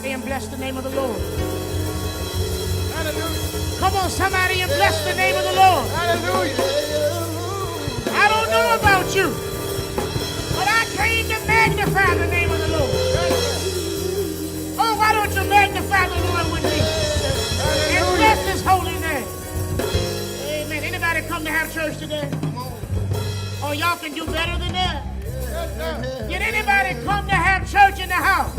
And bless the name of the Lord. Hallelujah. Come on, somebody, and bless the name of the Lord. Hallelujah. I don't know about you, but I came to magnify the name of the Lord. Oh, why don't you magnify the Lord with me? And bless his holy name. Amen. Anybody come to have church today? Oh, y'all can do better than that. Did anybody come to have church in the house?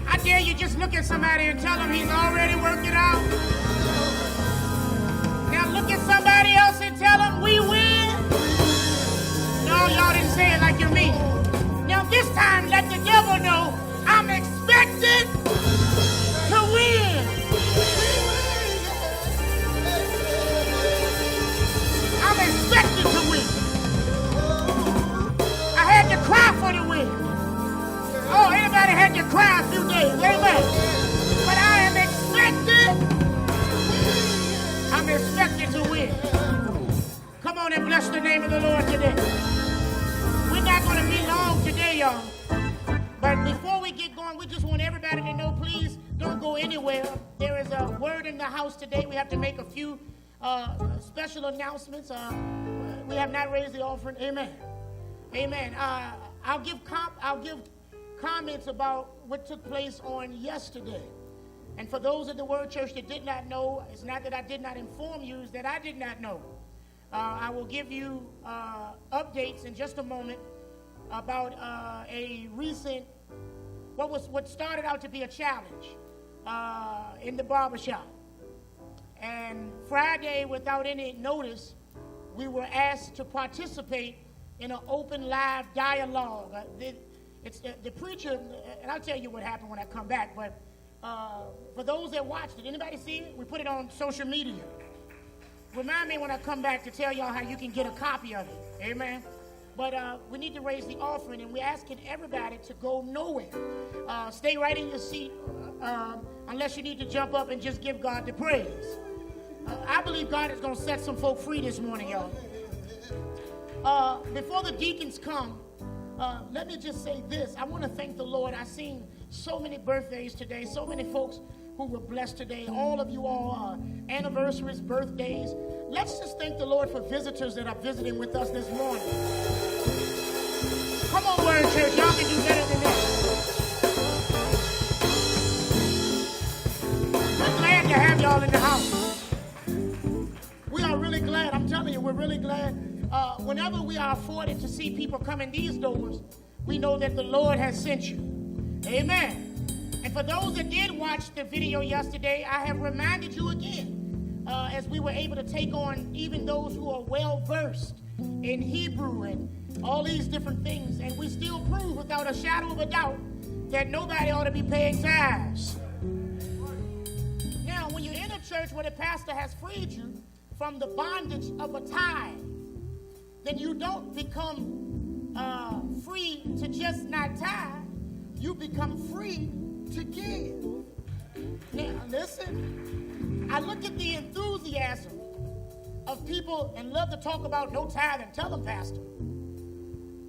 I dare you just look at somebody and tell him he's already working out. Now look at somebody else and tell him we win. No, y'all didn't say it like you mean. Now this time let the devil know I'm expected to win. I'm expected to win. I had to cry for the win. Oh, anybody had to cry a few days, amen. But I am expected. I'm expected to win. Come on and bless the name of the Lord today. We're not going to be long today, y'all. But before we get going, we just want everybody to know, please don't go anywhere. There is a word in the house today. We have to make a few special announcements. We have not raised the offering. Amen. Amen. I'll give comments about what took place on yesterday. And for those at the Word Church that did not know, it's not that I did not inform you, it's that I did not know. I will give you updates in just a moment about a recent, what started out to be a challenge in the barbershop. And Friday, without any notice, we were asked to participate in an open live dialogue. It's the preacher, and I'll tell you what happened when I come back, but for those that watched it, anybody see it? We put it on social media. Remind me when I come back to tell y'all how you can get a copy of it. Amen. But we need to raise the offering, and we're asking everybody to go nowhere. Stay right in your seat unless you need to jump up and just give God the praise. I believe God is going to set some folk free this morning, y'all. Before the deacons come, let me just say this. I want to thank the Lord. I've seen so many birthdays today, so many folks who were blessed today. All of you all, anniversaries, birthdays. Let's just thank the Lord for visitors that are visiting with us this morning. Come on, Word Church. Y'all can do better than that. We're glad to have y'all in the house. We are really glad. I'm telling you, we're really glad. Whenever we are afforded to see people come in these doors, we know that the Lord has sent you. Amen. And for those that did watch the video yesterday, I have reminded you again, as we were able to take on even those who are well-versed in Hebrew and all these different things, and we still prove without a shadow of a doubt that nobody ought to be paying tithes. Now, when you're in a church where the pastor has freed you from the bondage of a tithe, then you don't become free to just not tithe. You become free to give. Now, listen, I look at the enthusiasm of people and love to talk about no tithe and tell them, Pastor.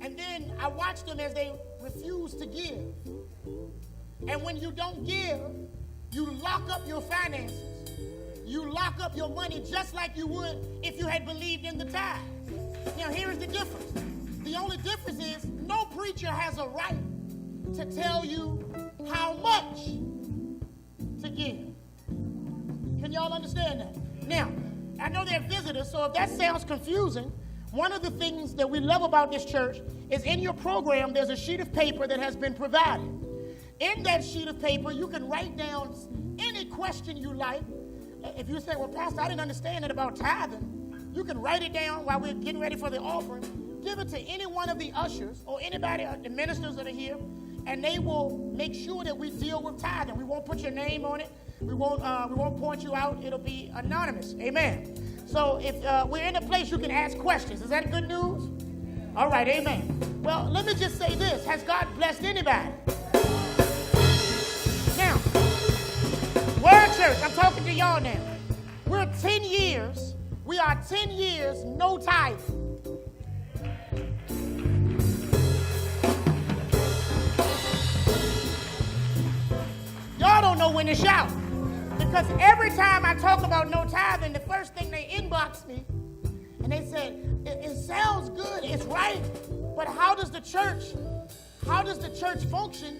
And then I watch them as they refuse to give. And when you don't give, you lock up your finances. You lock up your money just like you would if you had believed in the tithe. Now, here is the difference. The only difference is no preacher has a right to tell you how much to give. Can y'all understand that? Now, I know they're visitors, so if that sounds confusing, one of the things that we love about this church is in your program, there's a sheet of paper that has been provided. In that sheet of paper, you can write down any question you like. If you say, well, Pastor, I didn't understand it about tithing, you can write it down while we're getting ready for the offering. Give it to any one of the ushers or anybody, the ministers that are here, and they will make sure that we deal with tithing. We won't put your name on it. We won't point you out. It'll be anonymous. Amen. So if we're in a place you can ask questions. Is that good news? All right, amen. Well, let me just say this. Has God blessed anybody? Now, Word Church, I'm talking to y'all now. We're 10 years. We are 10 years, no tithing. know when to shout. Because every time I talk about no tithing, the first thing they inbox me, and they said, it sounds good, it's right, but how does the church function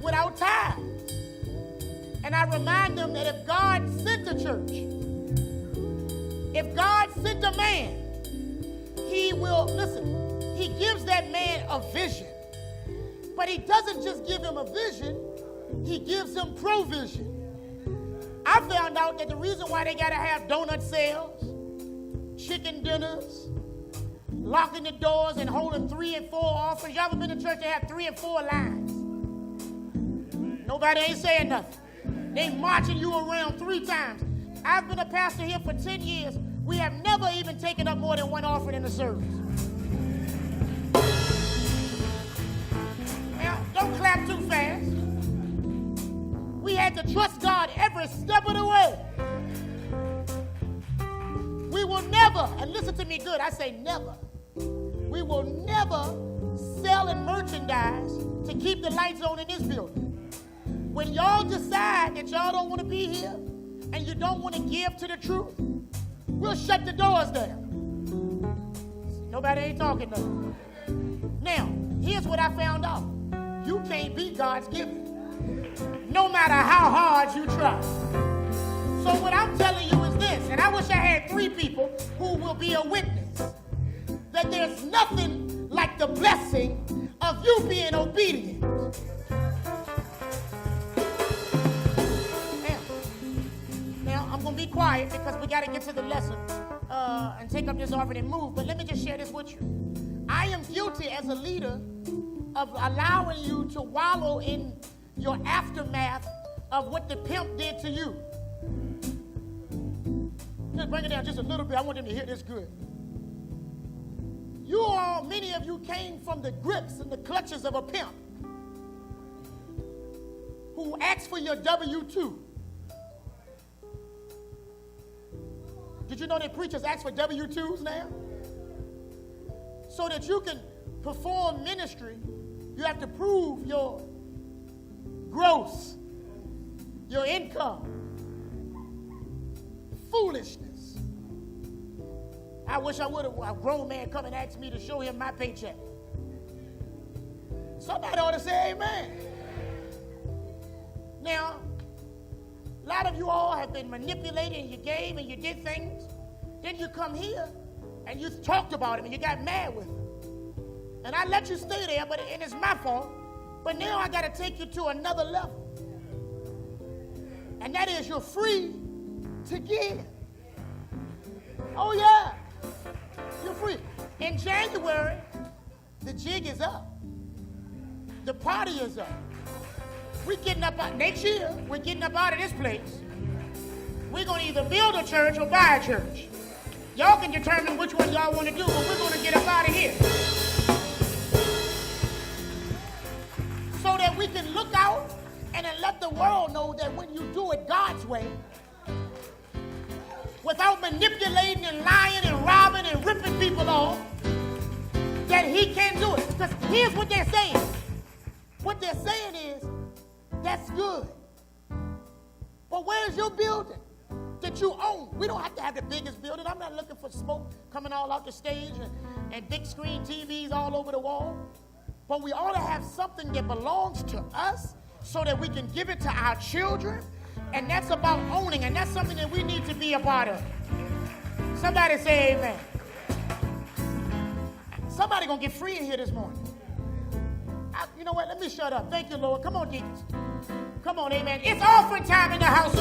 without tithe? And I remind them that if God sent the church, if God sent a man, he gives that man a vision. But he doesn't just give him a vision, he gives him provision. I found out that the reason why they got to have donut sales, chicken dinners, locking the doors and holding 3 and 4 offerings. Y'all ever been to church that have 3 and 4 lines? Nobody ain't saying nothing. They marching you around 3 times. I've been a pastor here for 10 years. We have never even taken up more than 1 offering in the service. Now, don't clap too fast. We had to trust God every step of the way. We will never, and listen to me good, I say never. We will never sell and merchandise to keep the lights on in this building. When y'all decide that y'all don't want to be here and you don't want to give to the truth, we'll shut the doors down. Nobody ain't talking nothing. Now, here's what I found out. You can't beat God's giving, no matter how hard you try. So what I'm telling you is this, and I wish I had 3 people who will be a witness, that there's nothing like the blessing of you being obedient. Now I'm going to be quiet because we got to get to the lesson and take up this offering and move, but let me just share this with you. I am guilty as a leader of allowing you to wallow in your aftermath of what the pimp did to you. Just bring it down just a little bit. I want them to hear this good. Many of you came from the grips and the clutches of a pimp who asked for your W-2. Did you know that preachers ask for W-2s now? So that you can perform ministry, you have to prove your gross, your income. Foolishness. I wish I would have a grown man come and ask me to show him my paycheck. Somebody ought to say amen. Now, a lot of you all have been manipulated and you gave and you did things. Then you come here and you talked about him and you got mad with him. And I let you stay there, and it's my fault. But now I got to take you to another level. And that is you're free to give. Oh, yeah. You're free. In January, the jig is up. The party is up. We're getting up out, next year, we're getting up out of this place. We're going to either build a church or buy a church. Y'all can determine which one y'all want to do, but we're going to get up out of here. So that we can look out and then let the world know that when you do it God's way, without manipulating and lying and robbing and ripping people off, that he can do it. Because here's what they're saying. What they're saying is, that's good. But where's your building that you own? We don't have to have the biggest building. I'm not looking for smoke coming all out the stage and big screen TVs all over the wall. But we ought to have something that belongs to us so that we can give it to our children. And that's about owning, and that's something that we need to be a part of. Somebody say amen. Somebody gonna get free in here this morning. You know what? Let me shut up. Thank you, Lord. Come on, deacons. Come on, amen. It's offering time in the house of